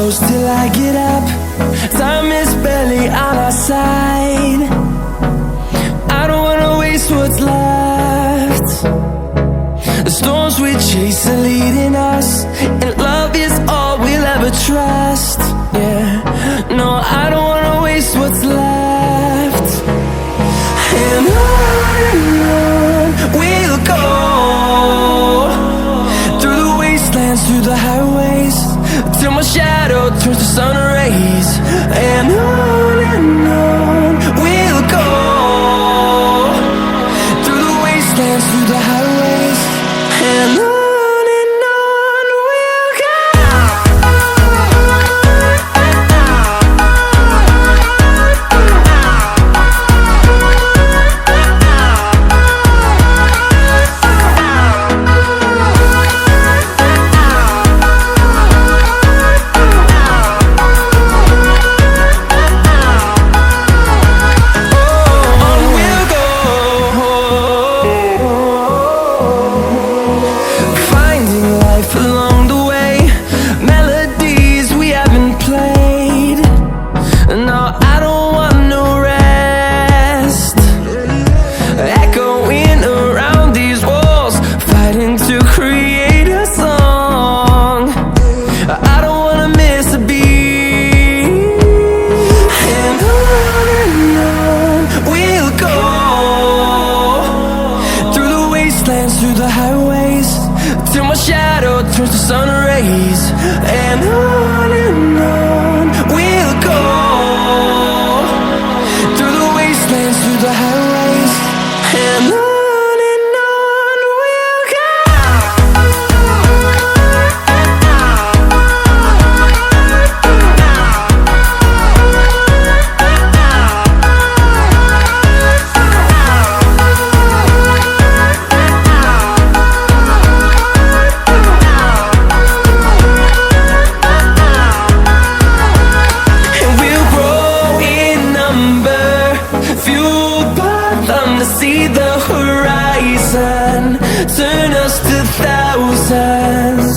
close till I get up. Time is barely on our side. I don't wanna waste what's left. The storms we chase are leading us, and love is all we'll ever trust. Yeah, no, I don't wanna waste what's left. And on we'll go, through the wastelands, through the highways, till my shadow turns to sun rays. And on we'll go, through the wastelands, through the highways, and on we'll go. Through the highways, till my shadow turns to sun rays. And on we'll go, through the wastelands, through the highways, and on we'll go. See the horizon, turn us to thousands.